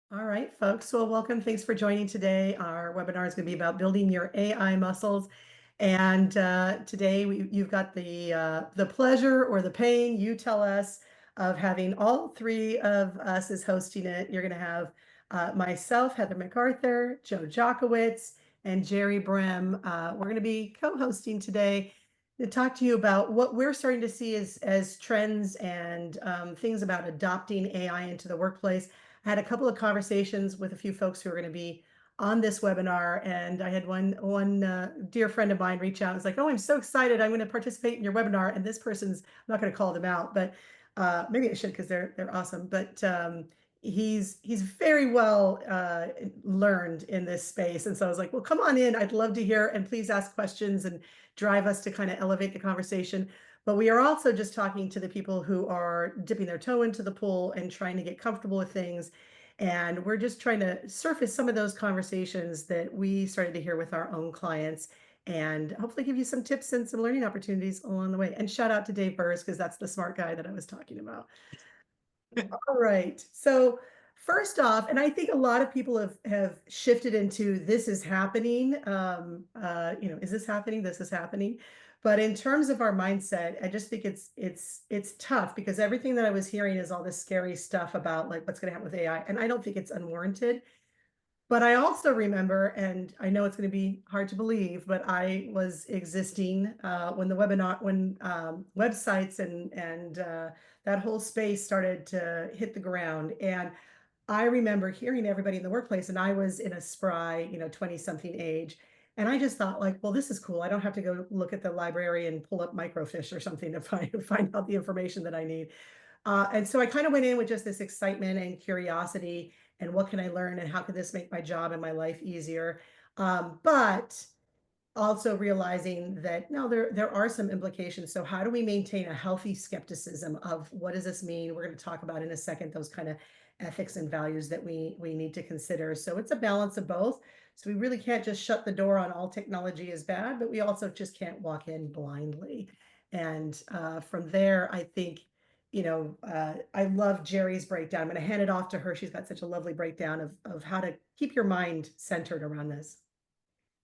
All right, folks. Well, welcome. Thanks for joining today. Our webinar is going to be about building your AI muscles. And today you've got the pleasure or the pain, you tell us, of having all three of us as hosting it. You're going to have myself, Heather MacArthur, Jotkowitz, and Gerri Brehm. We're going to be co-hosting today to talk to you about what we're starting to see as trends and things about adopting AI into the workplace. I had a couple of conversations with a few folks who are going to be on this webinar, and I had one dear friend of mine reach out and was like, "Oh, I'm so excited! I'm going to participate in your webinar." And this person's, I'm not going to call them out, but maybe I should because they're awesome. But he's very well learned in this space, and so I was like, "Well, come on in. I'd love to hear, and please ask questions and drive us to kind of elevate the conversation." But we are also just talking to the people who are dipping their toe into the pool and trying to get comfortable with things. And we're just trying to surface some of those conversations that we started to hear with our own clients and hopefully give you some tips and some learning opportunities along the way. And shout out to Dave Burrs, because that's the smart guy that I was talking about. All right. So first off, and I think a lot of people have shifted into this is happening. Is this happening? This is happening. But in terms of our mindset, I just think it's tough because everything that I was hearing is all this scary stuff about like what's going to happen with AI, and I don't think it's unwarranted. But I also remember, and I know it's going to be hard to believe, but I was existing when the webinar, when websites and that whole space started to hit the ground. And I remember hearing everybody in the workplace, and I was in a spry, 20 something age. And I just thought like, well, this is cool. I don't have to go look at the library and pull up microfiche or something to find out the information that I need. And so I kind of went in with just this excitement and curiosity and what can I learn and how can this make my job and my life easier. But also realizing that no, there are some implications. So how do we maintain a healthy skepticism of what does this mean? We're going to talk about in a second those kind of ethics and values that we need to consider. So it's a balance of both. So we really can't just shut the door on all technology is bad, but we also just can't walk in blindly. And from there, I think, I love Gerri's breakdown. I'm going to hand it off to her. She's got such a lovely breakdown of how to keep your mind centered around this.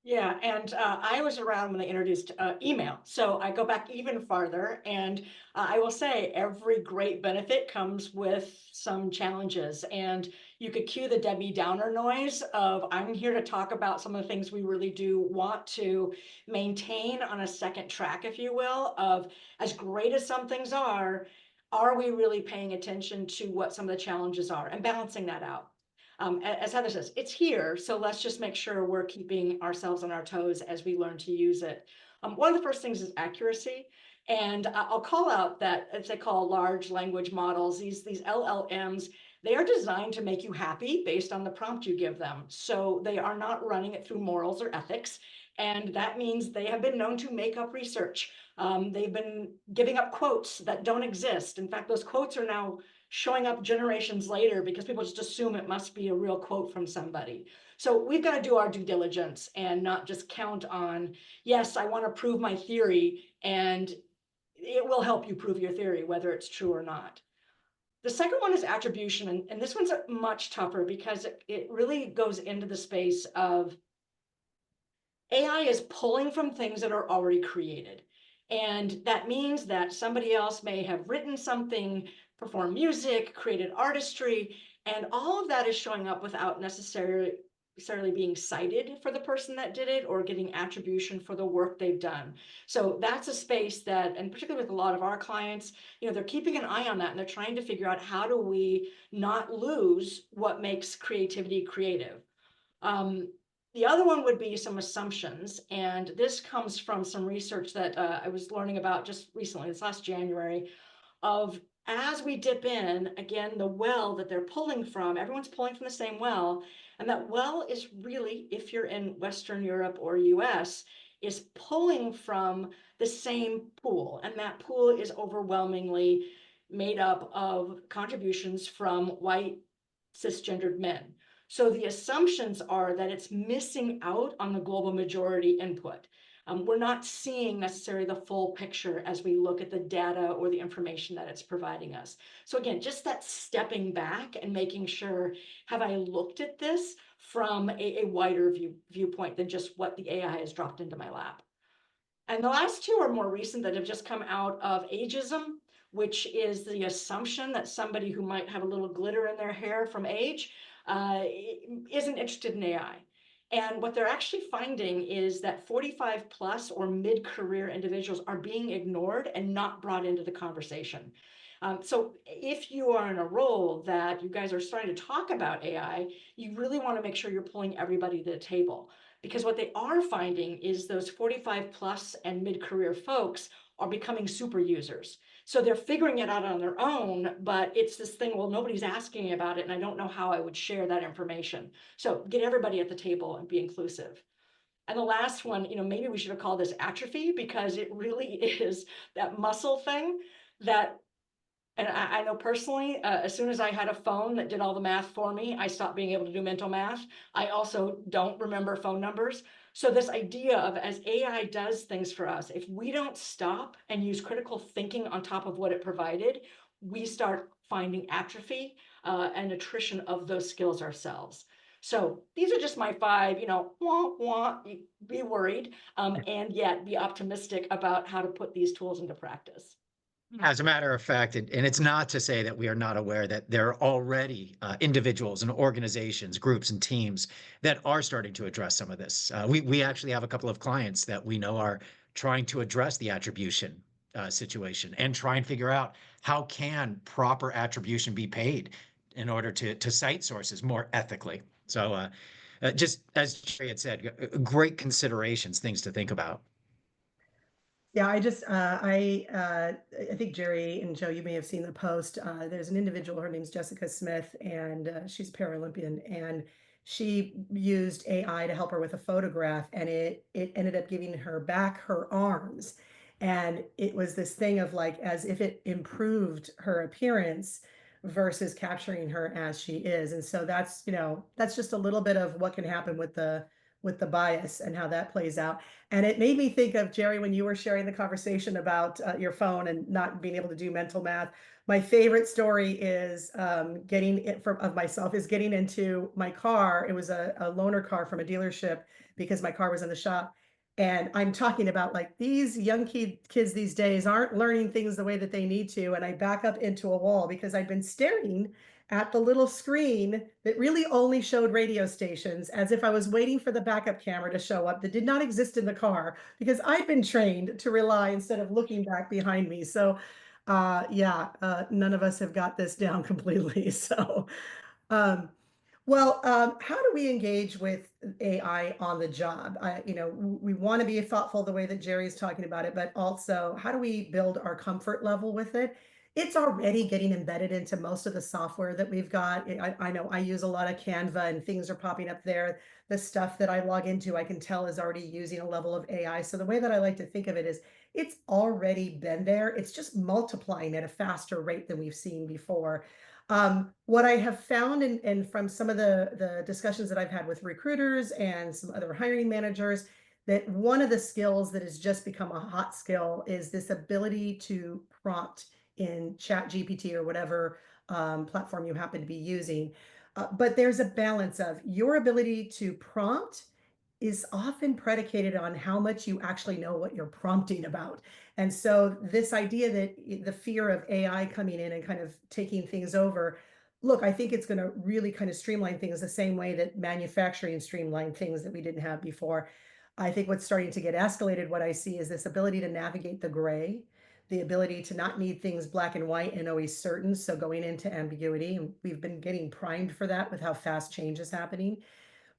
Yeah, and I was around when they introduced email. So I go back even farther, and I will say every great benefit comes with some challenges. And you could cue the Debbie Downer noise of I'm here to talk about some of the things we really do want to maintain on a second track, if you will, of as great as some things are we really paying attention to what some of the challenges are and balancing that out? As Heather says, it's here, so let's just make sure we're keeping ourselves on our toes as we learn to use it. One of the first things is accuracy. And I'll call out that, as they call large language models, these LLMs, they are designed to make you happy based on the prompt you give them. So they are not running it through morals or ethics. And that means they have been known to make up research. They've been giving up quotes that don't exist. In fact, those quotes are now showing up generations later because people just assume it must be a real quote from somebody. So we've got to do our due diligence and not just count on, yes, I want to prove my theory, and it will help you prove your theory, whether it's true or not. The second one is attribution, and this one's much tougher because it really goes into the space of AI is pulling from things that are already created. And that means that somebody else may have written something, performed music, created artistry, and all of that is showing up without necessarily being cited for the person that did it or getting attribution for the work they've done. So that's a space that, and particularly with a lot of our clients, they're keeping an eye on that and they're trying to figure out how do we not lose what makes creativity creative. Um, the other one would be some assumptions, and this comes from some research that I was learning about just recently, this last January, of as we dip in, again, the well that they're pulling from, everyone's pulling from the same well, and that well is really, if you're in Western Europe or US, is pulling from the same pool, and that pool is overwhelmingly made up of contributions from white cisgendered men. So the assumptions are that it's missing out on the global majority input. We're not seeing necessarily the full picture as we look at the data or the information that it's providing us. So again, just that stepping back and making sure, have I looked at this from a wider viewpoint than just what the AI has dropped into my lap? And the last two are more recent that have just come out of ageism, which is the assumption that somebody who might have a little glitter in their hair from age isn't interested in AI. And what they're actually finding is that 45 plus or mid-career individuals are being ignored and not brought into the conversation. So if you are in a role that you guys are starting to talk about AI, you really want to make sure you're pulling everybody to the table. Because what they are finding is those 45 plus and mid-career folks are becoming super users. So they're figuring it out on their own, but it's this thing, well, nobody's asking about it, and I don't know how I would share that information. So get everybody at the table and be inclusive. And the last one, maybe we should have called this atrophy, because it really is that muscle thing that, and I know personally, as soon as I had a phone that did all the math for me, I stopped being able to do mental math. I also don't remember phone numbers. So this idea of, as AI does things for us, if we don't stop and use critical thinking on top of what it provided, we start finding atrophy and attrition of those skills ourselves. So these are just my five, wah, wah, be worried, and yet be optimistic about how to put these tools into practice. As a matter of fact, and it's not to say that we are not aware that there are already individuals and organizations, groups and teams that are starting to address some of this. We actually have a couple of clients that we know are trying to address the attribution situation and try and figure out how can proper attribution be paid in order to cite sources more ethically. So just as Jerry had said, great considerations, things to think about. Yeah, I think Jerry and Joe, you may have seen the post. There's an individual, her name's Jessica Smith, and she's Paralympian, and she used AI to help her with a photograph, and it ended up giving her back her arms. And it was this thing of like as if it improved her appearance versus capturing her as she is. And so that's just a little bit of what can happen with the bias and how that plays out. And it made me think of Jerry when you were sharing the conversation about your phone and not being able to do mental math. My favorite story is getting it from of myself is getting into my car. It was a loaner car from a dealership because my car was in the shop. And I'm talking about like these young kids these days aren't learning things the way that they need to. And I back up into a wall because I've been staring at the little screen that really only showed radio stations as if I was waiting for the backup camera to show up that did not exist in the car because I've been trained to rely instead of looking back behind me. So yeah, none of us have got this down completely. So um, how do we engage with AI on the job? We want to be thoughtful the way that Jerry's talking about it, but also how do we build our comfort level with it? It's already getting embedded into most of the software that we've got. I know I use a lot of Canva and things are popping up there. The stuff that I log into, I can tell is already using a level of AI. So the way that I like to think of it is it's already been there. It's just multiplying at a faster rate than we've seen before. What I have found and from some of the discussions that I've had with recruiters and some other hiring managers, that one of the skills that has just become a hot skill is this ability to prompt in Chat GPT or whatever platform you happen to be using. But there's a balance of your ability to prompt is often predicated on how much you actually know what you're prompting about. And so this idea that the fear of AI coming in and kind of taking things over, look, I think it's going to really kind of streamline things the same way that manufacturing streamlined things that we didn't have before. I think what's starting to get escalated, what I see is this ability to navigate the gray, the ability to not need things black and white and always certain. So going into ambiguity, and we've been getting primed for that with how fast change is happening,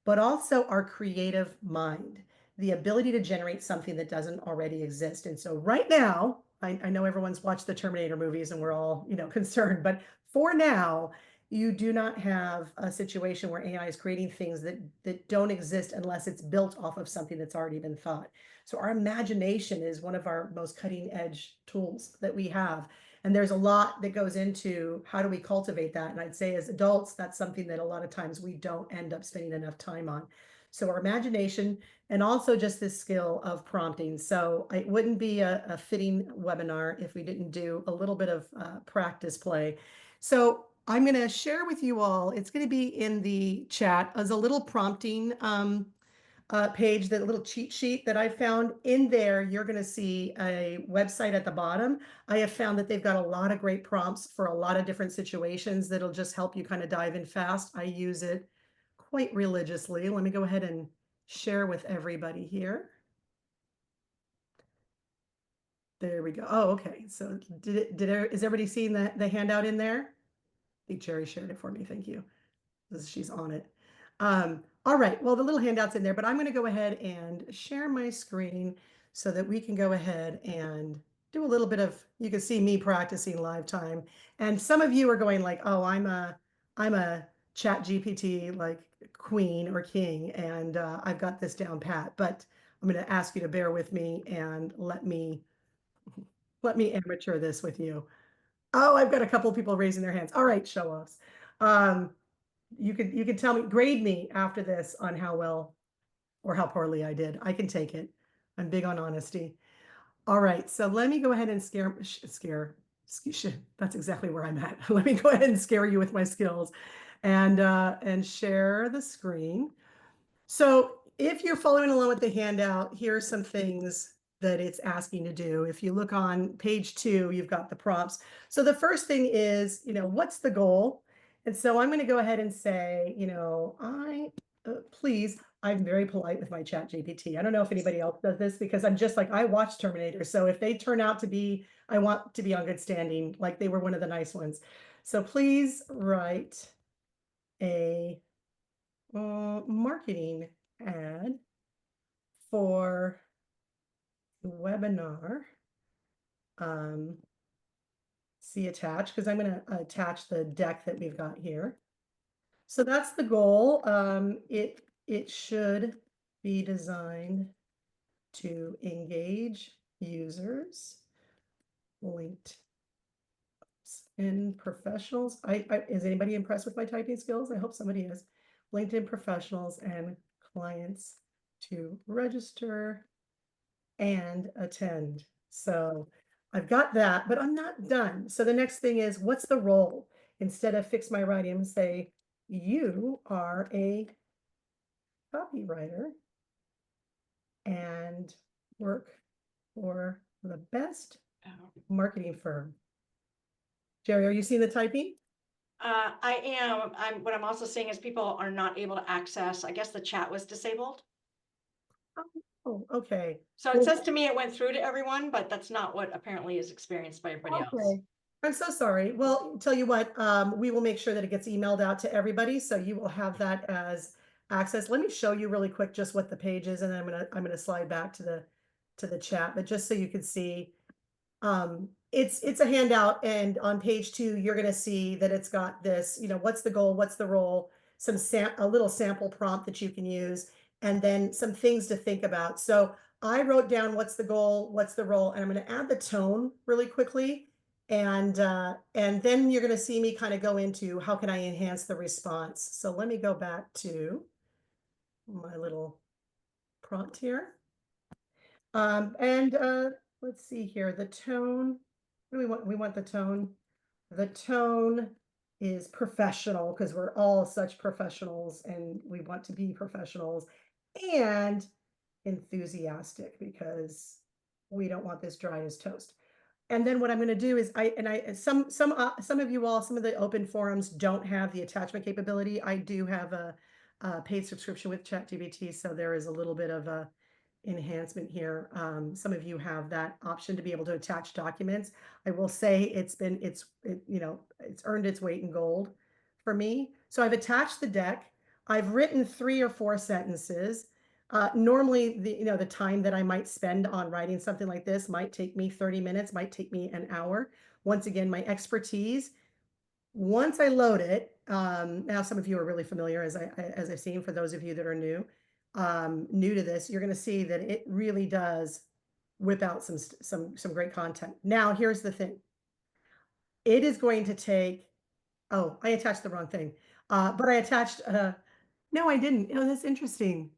but also our creative mind, the ability to generate something that doesn't already exist. And so right now, I know everyone's watched the Terminator movies and we're all, concerned, but for now, you do not have a situation where AI is creating things that don't exist unless it's built off of something that's already been thought. So our imagination is one of our most cutting edge tools that we have. And there's a lot that goes into how do we cultivate that. And I'd say as adults, that's something that a lot of times we don't end up spending enough time on. So our imagination and also just this skill of prompting. So it wouldn't be a fitting webinar if we didn't do a little bit of practice play. So I'm going to share with you all, it's going to be in the chat as a little prompting page, that little cheat sheet that I found in there. You're going to see a website at the bottom. I have found that they've got a lot of great prompts for a lot of different situations that'll just help you kind of dive in fast. I use it quite religiously. Let me go ahead and share with everybody here. There we go. Oh, okay. So is everybody seeing the handout in there? I think Gerri shared it for me. Thank you. She's on it. All right, well, the little handout's in there, but I'm going to go ahead and share my screen so that we can go ahead and do a little bit of, you can see me practicing live time. And some of you are going like, oh, I'm a chat GPT like queen or king, and I've got this down pat, but I'm going to ask you to bear with me and let me amateur this with you. Oh, I've got a couple of people raising their hands. All right, show offs. You could tell me, grade me after this on how well or how poorly I did. I can take it. I'm big on honesty. All right, so let me go ahead and that's exactly where I'm at. Let me go ahead and scare you with my skills and share the screen. So if you're following along with the handout, here are some things that it's asking to do. If you look on page 2, you've got the prompts. So the first thing is, what's the goal? And so I'm going to go ahead and say, please, I'm very polite with my chat GPT. I don't know if anybody else does this because I'm just like, I watch Terminator. So if they turn out to be, I want to be on good standing, like they were one of the nice ones. So please write a marketing ad for webinar. See attached, because I'm going to attach the deck that we've got here. So that's the goal. It should be designed to engage users, linked in professionals. Is anybody impressed with my typing skills? I hope somebody is. LinkedIn professionals and clients to register and attend. So I've got that, but I'm not done. So the next thing is, what's the role? Instead of fix my writing, I'm gonna say, you are a copywriter and work for the best marketing firm. Gerri, are you seeing the typing? I am. What I'm also seeing is people are not able to access, I guess the chat was disabled. Oh, okay. So it says to me it went through to everyone, but that's not what apparently is experienced by everybody else. Okay. I'm so sorry. Well, tell you what, we will make sure that it gets emailed out to everybody, so you will have that as access. Let me show you really quick just what the page is, and then I'm gonna slide back to the chat, but just so you can see. It's a handout, and on page 2, you're going to see that it's got this, what's the goal, what's the role, a little sample prompt that you can use, and then some things to think about. So I wrote down what's the goal, what's the role, and I'm going to add the tone really quickly. And then you're going to see me kind of go into how can I enhance the response. So let me go back to my little prompt here. Let's see here, the tone. What do we want? We want the tone. The tone is professional because we're all such professionals and we want to be professionals, and enthusiastic because we don't want this dry as toast. And then what I'm going to do is some of you all, some of the open forums don't have the attachment capability. I do have a paid subscription with ChatGPT, so there is a little bit of a enhancement here. Some of you have that option to be able to attach documents. I will say it's earned its weight in gold for me. So I've attached the deck. I've written 3 or 4 sentences. Normally the time that I might spend on writing something like this might take me 30 minutes, might take me an hour. Once again, my expertise. Once I load it, now some of you are really familiar, as I've seen. For those of you that are new to this, you're going to see that it really does whip out some great content. Now, here's the thing. It is going to take, oh, I attached the wrong thing. But I attached, no, I didn't. Oh, that's interesting.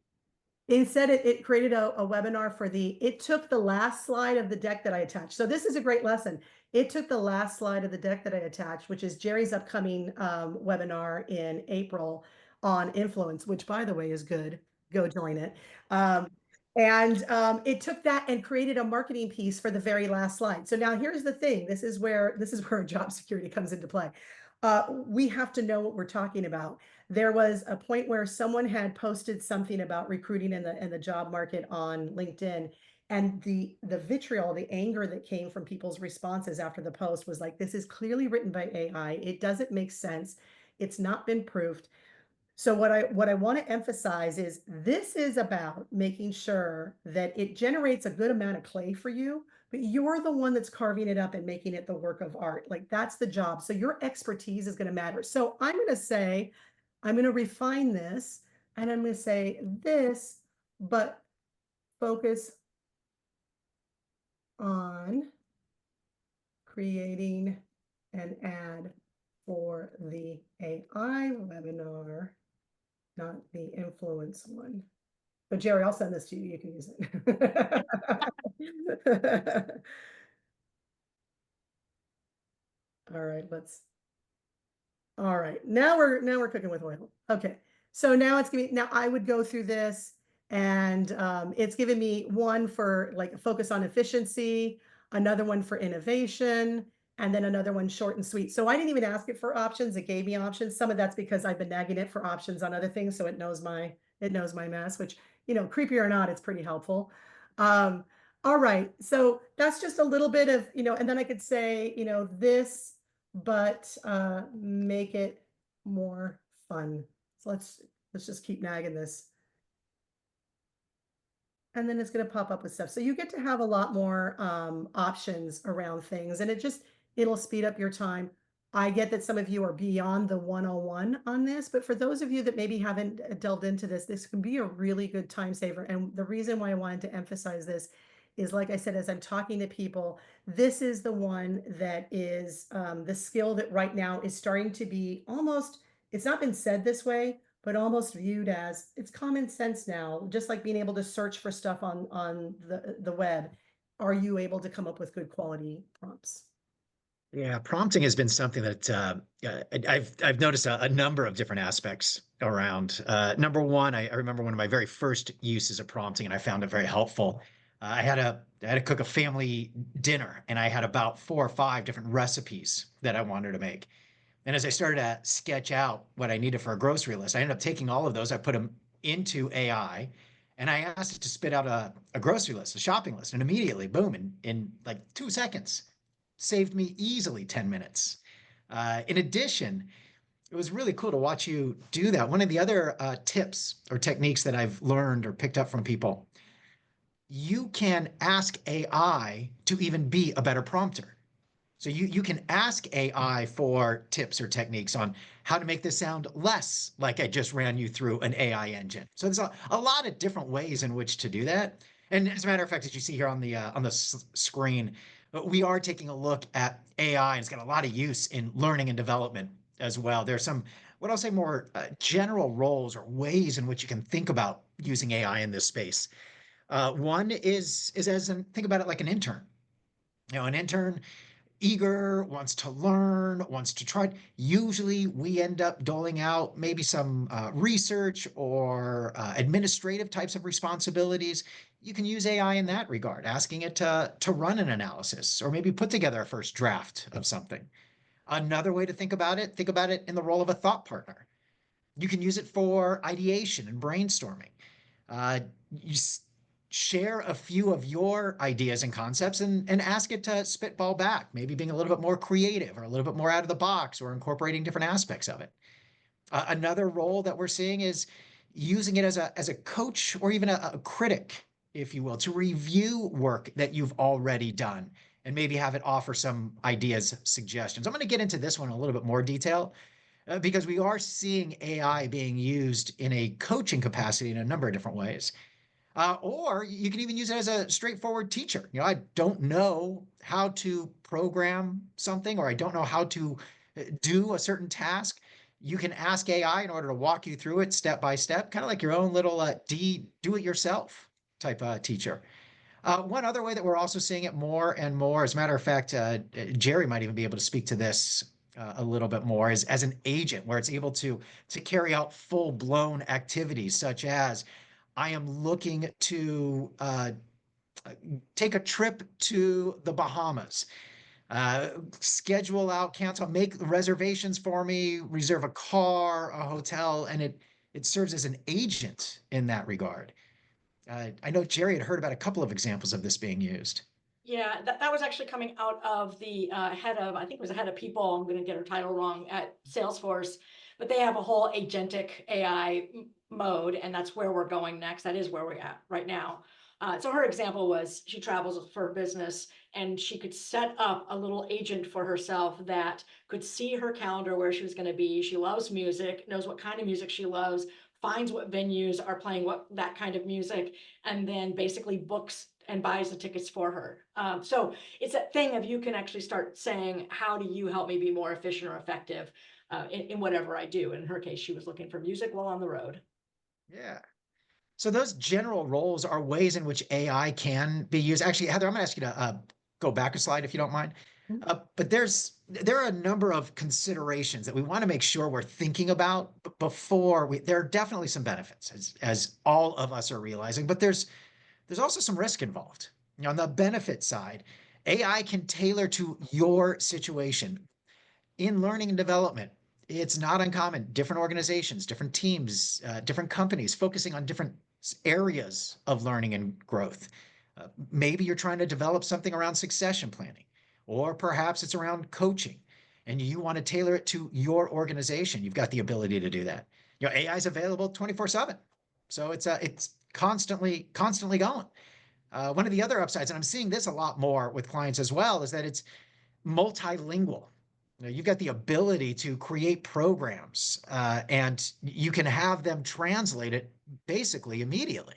Instead, it created a webinar for it took the last slide of the deck that I attached. So this is a great lesson. It took the last slide of the deck that I attached, which is Gerri's upcoming webinar in April on influence, which by the way is good. Go join it. And it took that and created a marketing piece for the very last slide. So now here's the thing. This is where job security comes into play. We have to know what we're talking about. There was a point where someone had posted something about recruiting in the job market on LinkedIn, and the vitriol, the anger that came from people's responses after the post was like, this is clearly written by AI. It doesn't make sense. It's not been proofed. So what I want to emphasize is this is about making sure that it generates a good amount of clay for you, but you're the one that's carving it up and making it the work of art. Like that's the job. So your expertise is going to matter. So I'm going to say, I'm going to refine this and I'm going to say this, but focus on creating an ad for the AI webinar, not the influence one. But Gerri, I'll send this to you. You can use it. All right, all right. Now we're cooking with oil. Okay. So now it's giving, now I would go through this and it's given me one for like a focus on efficiency, another one for innovation, and then another one short and sweet. So I didn't even ask it for options. It gave me options. Some of that's because I've been nagging it for options on other things. So it knows my mess, which, creepy or not, it's pretty helpful. All right. So that's just a little bit of, and then I could say, this, but make it more fun. So let's just keep nagging this. And then it's going to pop up with stuff. So you get to have a lot more options around things, and it'll speed up your time. I get that some of you are beyond the 101 on this, but for those of you that maybe haven't delved into this can be a really good time saver. And the reason why I wanted to emphasize this is, like I said, as I'm talking to people, this is the one that is the skill that right now is starting to be almost, it's not been said this way, but almost viewed as it's common sense now, just like being able to search for stuff on the web. Are you able to come up with good quality prompts? Yeah, prompting has been something that I've noticed a number of different aspects around. Number one, I remember one of my very first uses of prompting, and I found it very helpful. I had to cook a family dinner, and I had about 4 or 5 different recipes that I wanted to make. And as I started to sketch out what I needed for a grocery list, I ended up taking all of those, I put them into AI, and I asked it to spit out a grocery list, a shopping list, and immediately, boom, in like 2 seconds, saved me easily 10 minutes. In addition, it was really cool to watch you do that. One of the other tips or techniques that I've learned or picked up from people, you can ask AI to even be a better prompter. So you can ask AI for tips or techniques on how to make this sound less like I just ran you through an AI engine. So there's a lot of different ways in which to do that. And as a matter of fact, as you see here on the screen, we are taking a look at AI, and it's got a lot of use in learning and development as well. There's some, what I'll say, more general roles or ways in which you can think about using AI in this space. One is think about it like an intern. An intern, eager, wants to learn, wants to try. Usually we end up doling out maybe some research or administrative types of responsibilities. You can use AI in that regard, asking it to run an analysis or maybe put together a first draft of something. Another way to think about it in the role of a thought partner. You can use it for ideation and brainstorming. You share a few of your ideas and concepts and ask it to spitball back, maybe being a little bit more creative or a little bit more out of the box or incorporating different aspects of it. Another role that we're seeing is using it as a coach or even a critic, if you will, to review work that you've already done and maybe have it offer some ideas, suggestions. I'm going to get into this one in a little bit more detail because we are seeing AI being used in a coaching capacity in a number of different ways. Or you can even use it as a straightforward teacher. I don't know how to program something, or I don't know how to do a certain task. You can ask AI in order to walk you through it step by step, kind of like your own little do-it-yourself type teacher. One other way that we're also seeing it more and more, as a matter of fact, Gerri might even be able to speak to this a little bit more, is as an agent, where it's able to carry out full-blown activities, such as I am looking to take a trip to the Bahamas. Schedule out, cancel, make reservations for me, reserve a car, a hotel, and it serves as an agent in that regard. I know Gerri had heard about a couple of examples of this being used. Yeah, that was actually coming out of the head of, I think it was the head of people, I'm going to get her title wrong, at Salesforce, but they have a whole agentic AI mode, and that's where we're going next. That is where we're at right now. So her example was she travels for business, and she could set up a little agent for herself that could see her calendar where she was going to be. She loves music, knows what kind of music she loves, finds what venues are playing what that kind of music, and then basically books and buys the tickets for her. So it's that thing of you can actually start saying, how do you help me be more efficient or effective in whatever I do? In her case, she was looking for music while on the road. Yeah. So those general roles are ways in which AI can be used. Actually, Heather, I'm going to ask you to go back a slide if you don't mind. But there are a number of considerations that we want to make sure we're thinking about before we. There are definitely some benefits, as all of us are realizing, but there's also some risk involved. On the benefit side, AI can tailor to your situation. In learning and development, it's not uncommon. Different organizations, different teams, different companies focusing on different areas of learning and growth. Maybe you're trying to develop something around succession planning, or perhaps it's around coaching, and you want to tailor it to your organization. You've got the ability to do that. AI is available 24/7, so it's constantly going. One of the other upsides, and I'm seeing this a lot more with clients as well, is that it's multilingual. You've got the ability to create programs, and you can have them translate it basically immediately.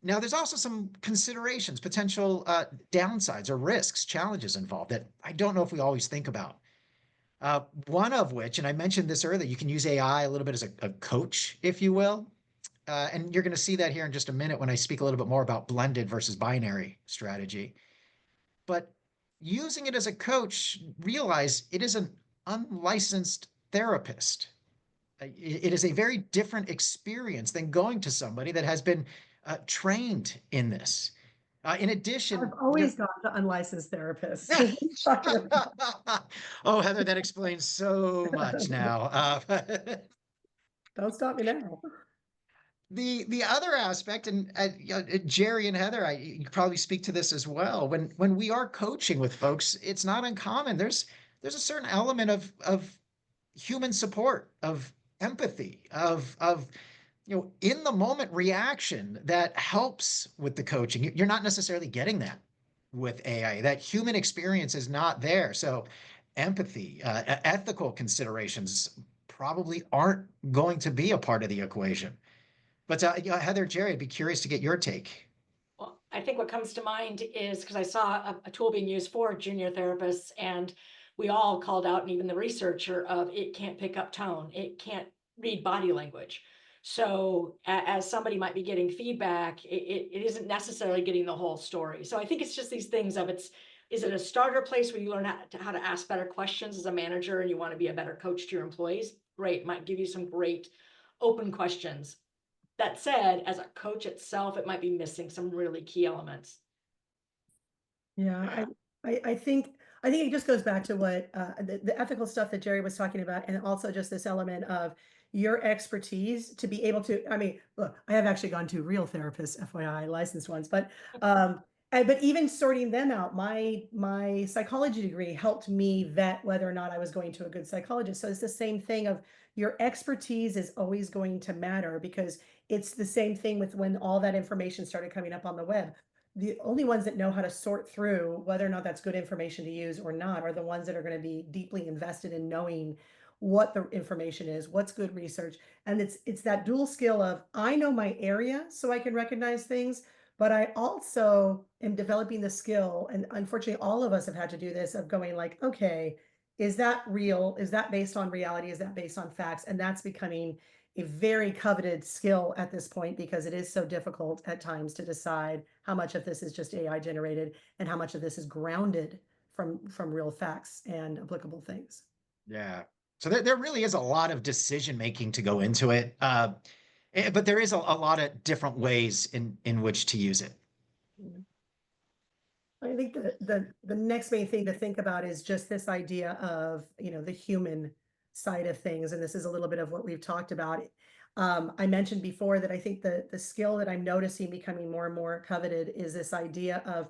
Now, there's also some considerations, potential downsides or risks, challenges involved that I don't know if we always think about. One of which, and I mentioned this earlier, you can use AI a little bit as a coach, if you will. And you're going to see that here in just a minute when I speak a little bit more about blended versus binary strategy. But using it as a coach, realize it is an unlicensed therapist. It is a very different experience than going to somebody that has been trained in this. In addition, I've always gone to unlicensed therapists. What are you talking about? oh, Heather, that explains so much now. Don't stop me now. The other aspect, and Gerri and Heather, you probably speak to this as well. When we are coaching with folks, it's not uncommon. There's a certain element of human support, of empathy, of in the moment reaction that helps with the coaching. You're not necessarily getting that with AI. That human experience is not there. So empathy, ethical considerations probably aren't going to be a part of the equation. But Heather, Gerri, I'd be curious to get your take. Well, I think what comes to mind is because I saw a tool being used for junior therapists, and we all called out, and even the researcher, of it can't pick up tone, it can't read body language. So as somebody might be getting feedback, it isn't necessarily getting the whole story. So I think it's just these things of is it a starter place where you learn how to ask better questions as a manager and you want to be a better coach to your employees? Great, might give you some great open questions. That said, as a coach itself, it might be missing some really key elements. Yeah, I think it just goes back to what the ethical stuff that Gerri was talking about, and also just this element of your expertise to be able to. I mean, look, I have actually gone to real therapists, FYI, licensed ones, but even sorting them out, my psychology degree helped me vet whether or not I was going to a good psychologist. So it's the same thing of your expertise is always going to matter, because it's the same thing with when all that information started coming up on the web. The only ones that know how to sort through whether or not that's good information to use or not are the ones that are going to be deeply invested in knowing what the information is, what's good research. And it's that dual skill of I know my area so I can recognize things, but I also am developing the skill, and unfortunately all of us have had to do this, of going like, okay, is that real? Is that based on reality? Is that based on facts? And that's becoming a very coveted skill at this point because it is so difficult at times to decide how much of this is just AI generated and how much of this is grounded from real facts and applicable things. Yeah. So there really is a lot of decision making to go into it. But there is a lot of different ways in which to use it. Mm. I think the next main thing to think about is just this idea of, the human side of things. And this is a little bit of what we've talked about. I mentioned before that I think the skill that I'm noticing becoming more and more coveted is this idea of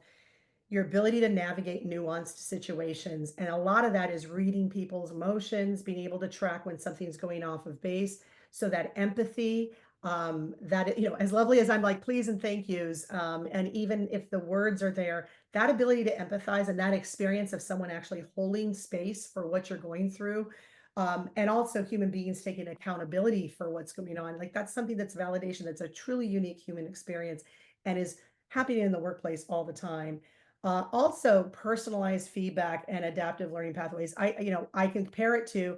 your ability to navigate nuanced situations. And a lot of that is reading people's emotions, being able to track when something's going off of base. So that empathy, that, as lovely as I'm like, please and thank yous. And even if the words are there, that ability to empathize and that experience of someone actually holding space for what you're going through. And also human beings taking accountability for what's going on. Like that's something that's validation, that's a truly unique human experience and is happening in the workplace all the time. Also personalized feedback and adaptive learning pathways. I compare it to,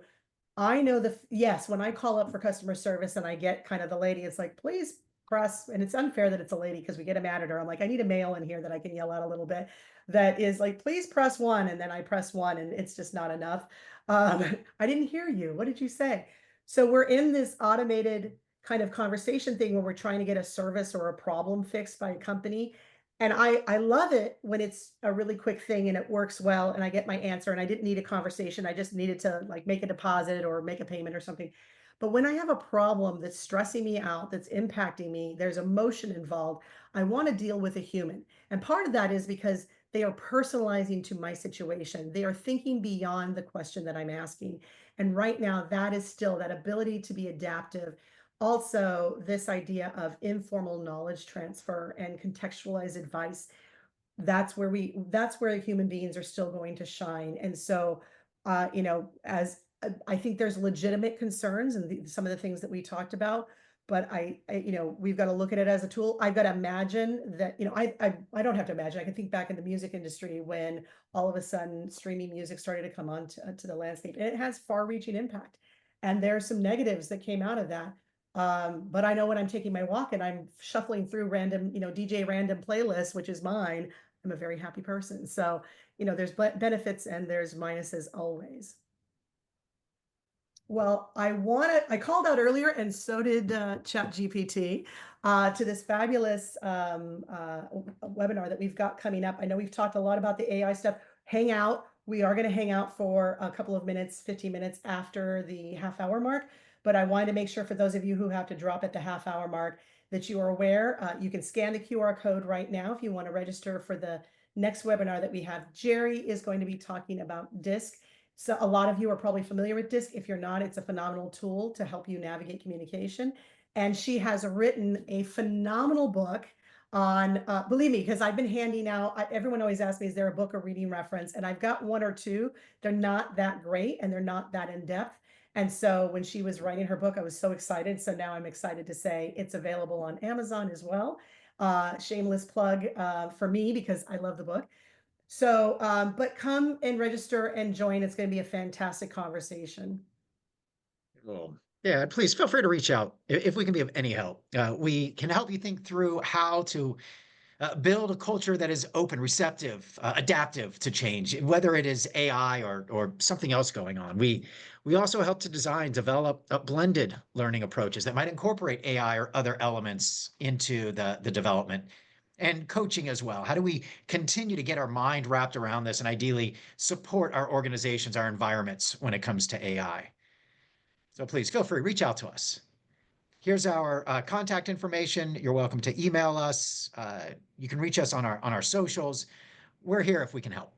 I know yes, when I call up for customer service and I get kind of the lady, it's like, please press, and it's unfair that it's a lady because we get mad at her. I'm like, I need a male in here that I can yell at a little bit. That is like, please press one, and then I press one, and it's just not enough. I didn't hear you. What did you say? So we're in this automated kind of conversation thing where we're trying to get a service or a problem fixed by a company. And I love it when it's a really quick thing and it works well and I get my answer and I didn't need a conversation. I just needed to like make a deposit or make a payment or something. But when I have a problem that's stressing me out, that's impacting me, there's emotion involved, I want to deal with a human. And part of that is because they are personalizing to my situation. They are thinking beyond the question that I'm asking. And right now, that is still that ability to be adaptive. Also, this idea of informal knowledge transfer and contextualized advice, that's where human beings are still going to shine. And so, as I think there's legitimate concerns and some of the things that we talked about, but we've got to look at it as a tool. I've got to imagine that, I don't have to imagine. I can think back in the music industry when all of a sudden streaming music started to come on to the landscape, and it has far-reaching impact. And there are some negatives that came out of that. But I know when I'm taking my walk and I'm shuffling through random, DJ random playlists, which is mine, I'm a very happy person. So, there's benefits and there's minuses always. Well, I called out earlier, and so did ChatGPT, to this fabulous webinar that we've got coming up. I know we've talked a lot about the AI stuff. Hang out. We are going to hang out for a couple of minutes, 15 minutes after the half-hour mark. But I wanted to make sure for those of you who have to drop at the half-hour mark that you are aware. You can scan the QR code right now if you want to register for the next webinar that we have. Gerri is going to be talking about DISC. So a lot of you are probably familiar with DISC. If you're not, it's a phenomenal tool to help you navigate communication. And she has written a phenomenal book on, believe me, because I've been handing out, everyone always asks me, is there a book or reading reference? And I've got one or two. They're not that great and they're not that in depth. And so when she was writing her book, I was so excited. So now I'm excited to say it's available on Amazon as well. Shameless plug for me because I love the book. So, but come and register and join. It's going to be a fantastic conversation. Cool. Yeah, please feel free to reach out if we can be of any help. We can help you think through how to build a culture that is open, receptive, adaptive to change, whether it is AI or something else going on. We also help to develop blended learning approaches that might incorporate AI or other elements into the development and coaching as well. How do we continue to get our mind wrapped around this and ideally support our organizations, our environments when it comes to AI? So please feel free, reach out to us. Here's our contact information. You're welcome to email us. You can reach us on our socials. We're here if we can help.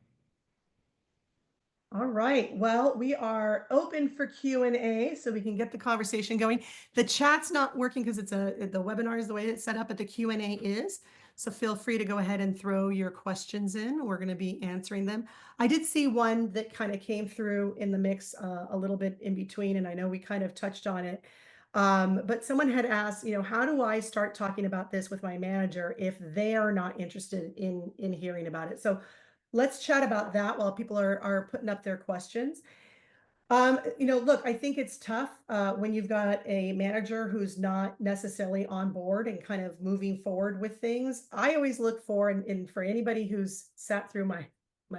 All right. Well, we are open for Q&A so we can get the conversation going. The chat's not working because the webinar is the way it's set up, but the Q&A is. So feel free to go ahead and throw your questions in. We're going to be answering them. I did see one that kind of came through in the mix a little bit in between, and I know we kind of touched on it. But someone had asked, how do I start talking about this with my manager if they are not interested in hearing about it? So let's chat about that while people are putting up their questions. Look, I think it's tough when you've got a manager who's not necessarily on board and kind of moving forward with things. I always look for, and for anybody who's sat through my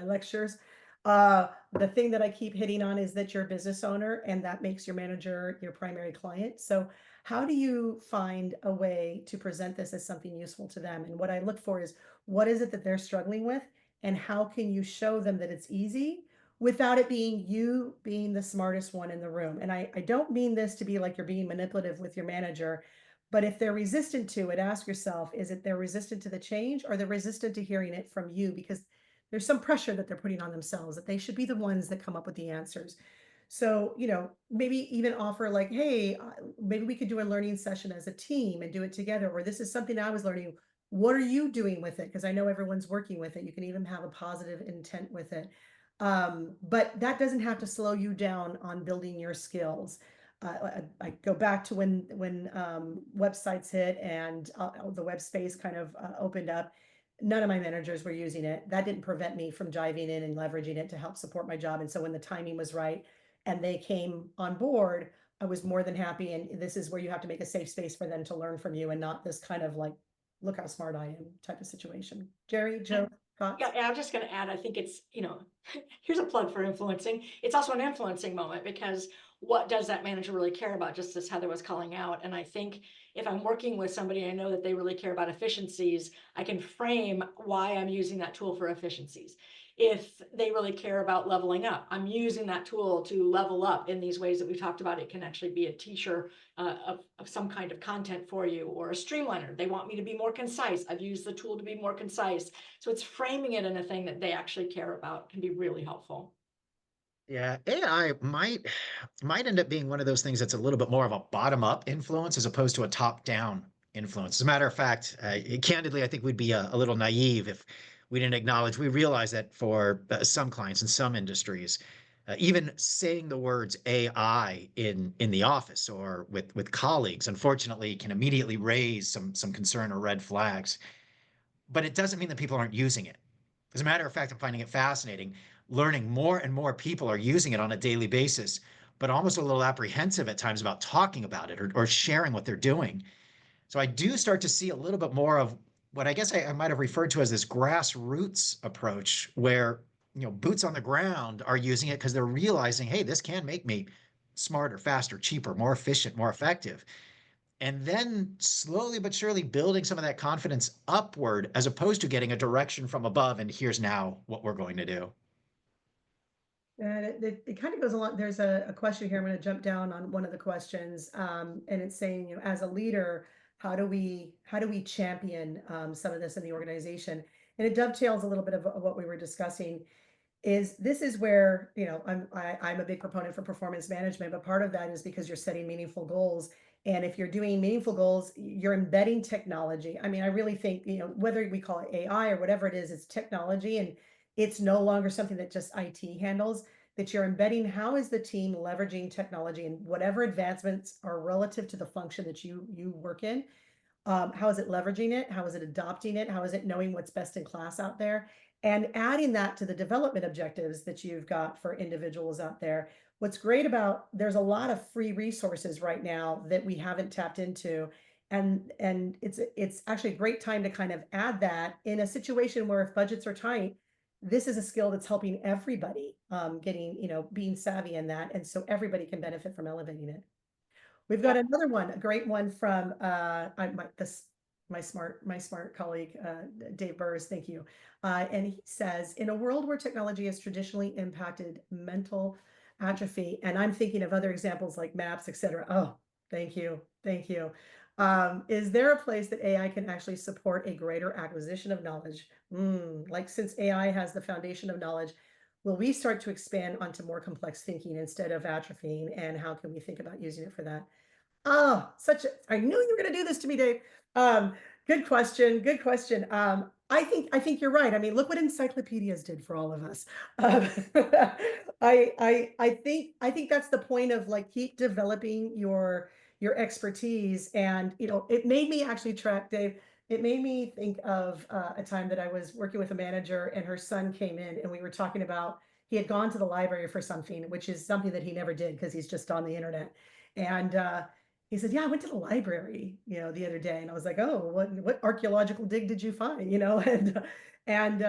lectures, the thing that I keep hitting on is that you're a business owner, and that makes your manager your primary client. So, how do you find a way to present this as something useful to them? And what I look for is what is it that they're struggling with, and how can you show them that it's easy without it being you being the smartest one in the room. And I don't mean this to be like you're being manipulative with your manager, but if they're resistant to it, ask yourself, is it they're resistant to the change or they're resistant to hearing it from you? Because there's some pressure that they're putting on themselves that they should be the ones that come up with the answers. So, maybe even offer like, hey, maybe we could do a learning session as a team and do it together. Or this is something I was learning. What are you doing with it? Because I know everyone's working with it. You can even have a positive intent with it. But that doesn't have to slow you down on building your skills. I go back to when websites hit and the web space kind of opened up. None of my managers were using it. That didn't prevent me from diving in and leveraging it to help support my job. And so when the timing was right and they came on board, I was more than happy. And this is where you have to make a safe space for them to learn from you and not this kind of like, look how smart I am type of situation. Gerri, Joe, thoughts? Yeah, and I'm just going to add, I think it's, here's a plug for influencing. It's also an influencing moment because what does that manager really care about? Just as Heather was calling out. And I think if I'm working with somebody, I know that they really care about efficiencies. I can frame why I'm using that tool for efficiencies. If they really care about leveling up, I'm using that tool to level up in these ways that we've talked about. It can actually be a teacher of some kind of content for you, or a streamliner. They want me to be more concise. I've used the tool to be more concise. So it's framing it in a thing that they actually care about can be really helpful. Yeah, AI might end up being one of those things that's a little bit more of a bottom-up influence as opposed to a top-down influence. As a matter of fact, candidly, I think we'd be a little naive if we didn't acknowledge. We realize that for some clients in some industries, even saying the words AI in the office or with colleagues, unfortunately, can immediately raise some concern or red flags. But it doesn't mean that people aren't using it. As a matter of fact, I'm finding it fascinating, learning more and more people are using it on a daily basis, but almost a little apprehensive at times about talking about it or sharing what they're doing. So I do start to see a little bit more of what I guess I might have referred to as this grassroots approach, where boots on the ground are using it because they're realizing, hey, this can make me smarter, faster, cheaper, more efficient, more effective, and then slowly but surely building some of that confidence upward as opposed to getting a direction from above and here's now what we're going to do. And it kind of goes along. There's a question here. I'm going to jump down on one of the questions, and it's saying, as a leader, how do we champion some of this in the organization? And it dovetails a little bit of what we were discussing. This is where I'm a big proponent for performance management, but part of that is because you're setting meaningful goals. And if you're doing meaningful goals, you're embedding technology. I mean, I really think, whether we call it AI or whatever it is, it's technology, and it's no longer something that just IT handles, that you're embedding. How is the team leveraging technology and whatever advancements are relative to the function that you work in? How is it leveraging it? How is it adopting it? How is it knowing what's best in class out there? And adding that to the development objectives that you've got for individuals out there. What's great about, there's a lot of free resources right now that we haven't tapped into. And it's actually a great time to kind of add that in a situation where if budgets are tight, this is a skill that's helping everybody being savvy in that. And so everybody can benefit from elevating it. We've got another one, a great one from my smart colleague, Dave Burrs. Thank you. And he says, in a world where technology has traditionally impacted mental atrophy, and I'm thinking of other examples like maps, etc. Oh, thank you, thank you. Is there a place that AI can actually support a greater acquisition of knowledge? Like, since AI has the foundation of knowledge, will we start to expand onto more complex thinking instead of atrophying? And how can we think about using it for that? Oh, I knew you were going to do this to me, Dave. Good question. Good question. I think you're right. I mean, look what encyclopedias did for all of us. Um, I think that's the point of like keep developing your expertise. And it made me actually track, Dave. It made me think of a time that I was working with a manager and her son came in and we were talking about he had gone to the library for something, which is something that he never did because he's just on the internet. And he said, yeah, I went to the library, the other day. And I was like, oh, what archaeological dig did you find? And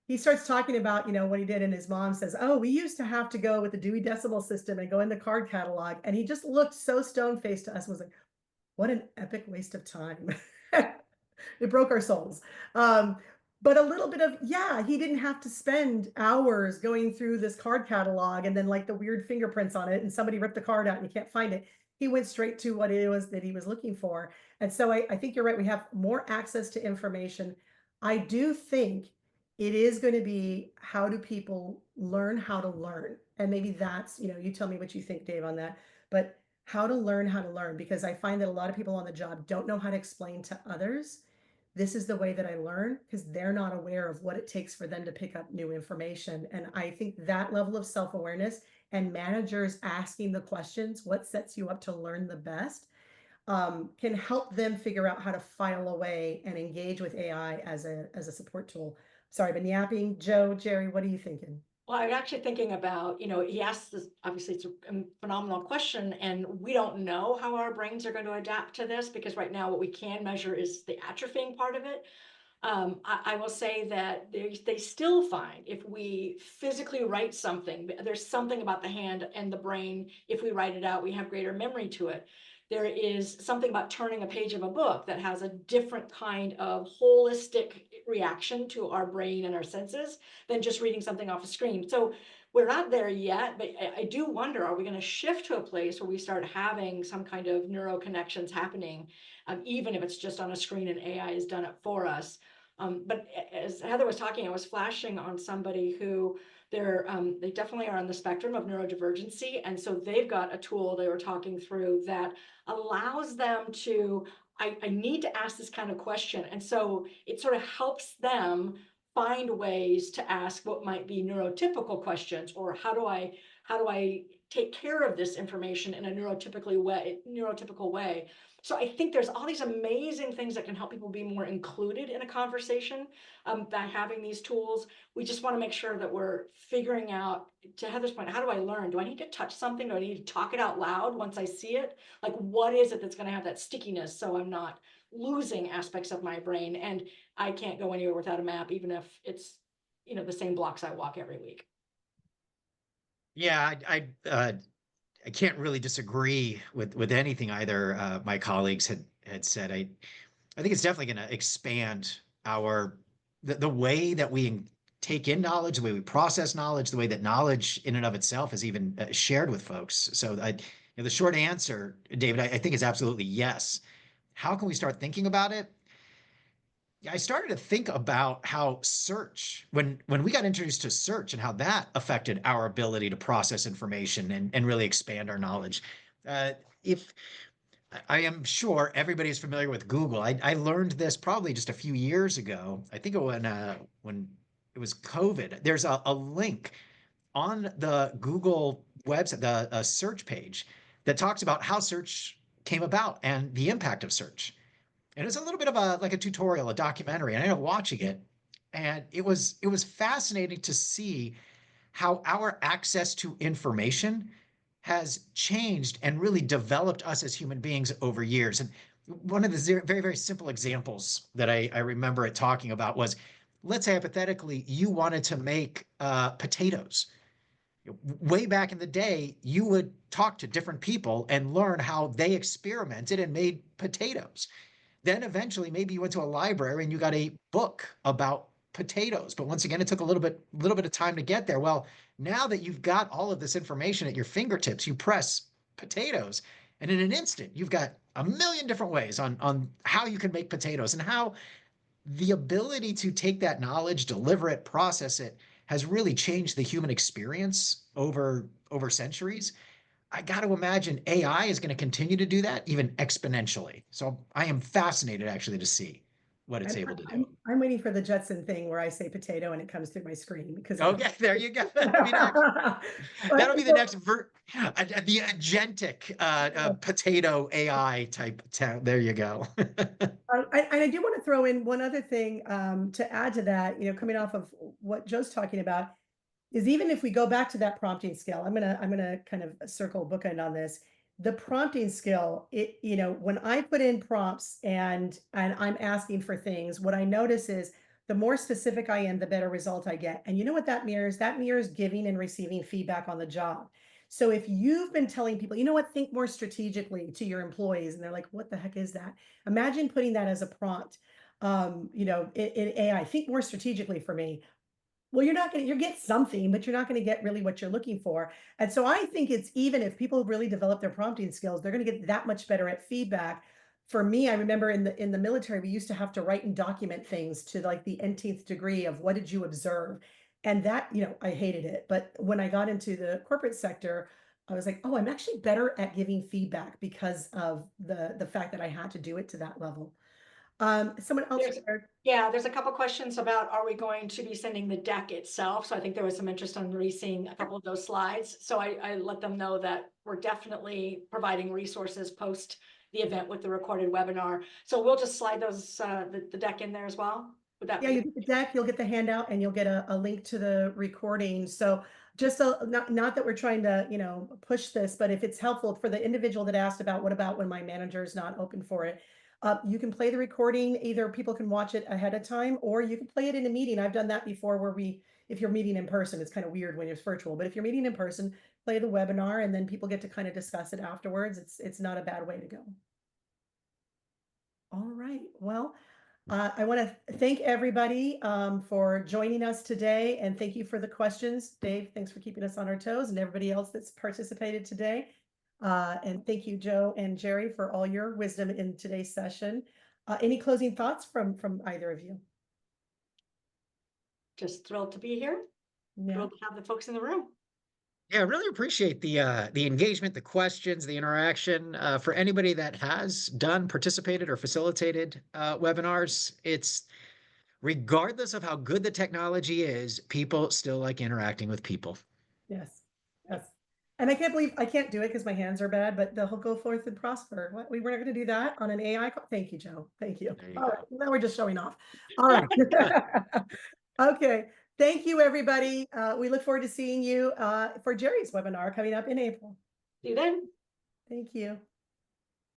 he starts talking about, what he did. And his mom says, oh, we used to have to go with the Dewey Decimal System and go in the card catalog. And he just looked so stone-faced to us and was like, what an epic waste of time. It broke our souls. But a little bit of, yeah, he didn't have to spend hours going through this card catalog and then like the weird fingerprints on it and somebody ripped the card out and you can't find it. He went straight to what it was that he was looking for. And so I think you're right. We have more access to information. I do think it is going to be, how do people learn how to learn? And maybe that's, you tell me what you think, Dave, on that. But how to learn, because I find that a lot of people on the job don't know how to explain to others, this is the way that I learn, because they're not aware of what it takes for them to pick up new information. And I think that level of self-awareness and managers asking the questions, what sets you up to learn the best, can help them figure out how to file away and engage with AI as a support tool. Sorry, I've been yapping. Joe, Gerri, what are you thinking? Well, I'm actually thinking about, he asked this, obviously it's a phenomenal question, and we don't know how our brains are going to adapt to this, because right now what we can measure is the atrophying part of it. I will say that they still find if we physically write something, there's something about the hand and the brain. If we write it out, we have greater memory to it. There is something about turning a page of a book that has a different kind of holistic reaction to our brain and our senses than just reading something off a screen. So we're not there yet, but I do wonder, are we going to shift to a place where we start having some kind of neuro connections happening, even if it's just on a screen and AI has done it for us? But as Heather was talking, I was flashing on somebody who they definitely are on the spectrum of neurodivergency. And so they've got a tool they were talking through that allows them to, I need to ask this kind of question. And so it sort of helps them find ways to ask what might be neurotypical questions, or how do I take care of this information in a neurotypical way. So I think there's all these amazing things that can help people be more included in a conversation by having these tools. We just want to make sure that we're figuring out, to Heather's point, how do I learn? Do I need to touch something? Do I need to talk it out loud once I see it? Like, what is it that's going to have that stickiness so I'm not losing aspects of my brain? And I can't go anywhere without a map, even if it's, the same blocks I walk every week. Yeah, I can't really disagree with anything either my colleagues had said. I think it's definitely going to expand the way that we take in knowledge, the way we process knowledge, the way that knowledge in and of itself is even shared with folks. So the short answer, David, I think is absolutely yes. How can we start thinking about it? I started to think about how search, when we got introduced to search and how that affected our ability to process information and really expand our knowledge. If I am sure everybody is familiar with Google. I learned this probably just a few years ago. I think when it was COVID. There's a link on the Google website, the search page, that talks about how search came about and the impact of search. And it's a little bit of a tutorial, a documentary. And I ended up watching it, and it was fascinating to see how our access to information has changed and really developed us as human beings over years. And one of the very, very simple examples that I remember it talking about was, let's say hypothetically, you wanted to make potatoes. Way back in the day, you would talk to different people and learn how they experimented and made potatoes. Then eventually, maybe you went to a library and you got a book about potatoes. But once again, it took a little bit of time to get there. Well, now that you've got all of this information at your fingertips, you press potatoes, and in an instant, you've got a million different ways on how you can make potatoes, and how the ability to take that knowledge, deliver it, process it, has really changed the human experience over centuries. I got to imagine AI is going to continue to do that even exponentially. So I am fascinated actually to see what it's able to do. I'm waiting for the Jetson thing where I say potato and it comes through my screen because Okay, there you go. That'll be next. That'll be the next the agentic potato AI type. There you go. I do want to throw in one other thing to add to that, coming off of what Joe's talking about. is even if we go back to that prompting skill, I'm gonna kind of circle bookend on this. The prompting skill, when I put in prompts and I'm asking for things, what I notice is the more specific I am, the better result I get. And you know what that mirrors? That mirrors giving and receiving feedback on the job. So if you've been telling people, you know what, think more strategically to your employees, and they're like, what the heck is that? Imagine putting that as a prompt. In AI, think more strategically for me. Well, you'll get something, but you're not gonna get really what you're looking for. And so I think it's even if people really develop their prompting skills, they're gonna get that much better at feedback. For me, I remember in the military, we used to have to write and document things to like the nth degree of what did you observe? And that, I hated it. But when I got into the corporate sector, I was like, oh, I'm actually better at giving feedback because of the fact that I had to do it to that level. Someone else There's, shared. yeah, there's a couple questions about, are we going to be sending the deck itself? So I think there was some interest on re-seeing a couple of those slides. So I let them know that we're definitely providing resources post the event with the recorded webinar. So we'll just slide those, the deck in there as well. Would that Yeah, be? you get the deck, you'll get the handout, and you'll get a link to the recording. So just not that we're trying to, push this, but if it's helpful for the individual that asked about what about when my manager is not open for it, you can play the recording. Either people can watch it ahead of time, or you can play it in a meeting. I've done that before where if you're meeting in person, it's kind of weird when it's virtual, but if you're meeting in person, play the webinar and then people get to kind of discuss it afterwards. It's not a bad way to go. All right. Well, I want to thank everybody for joining us today, and thank you for the questions. Dave, thanks for keeping us on our toes, and everybody else that's participated today. And thank you, Joe and Gerri, for all your wisdom in today's session. Any closing thoughts from either of you? Just thrilled to be here. Yeah. Thrilled to have the folks in the room. Yeah, I really appreciate the engagement, the questions, the interaction. For anybody that has done, participated, or facilitated webinars, it's regardless of how good the technology is, people still like interacting with people. Yes. Yes. And I can't believe I can't do it because my hands are bad, but they'll go forth and prosper. What, we weren't going to do that on an AI call? Thank you, Joe. Thank you. There you All right. go. Now we're just showing off. All right. Okay. Thank you, everybody. We look forward to seeing you for Gerri's webinar coming up in April. See you then. Thank you.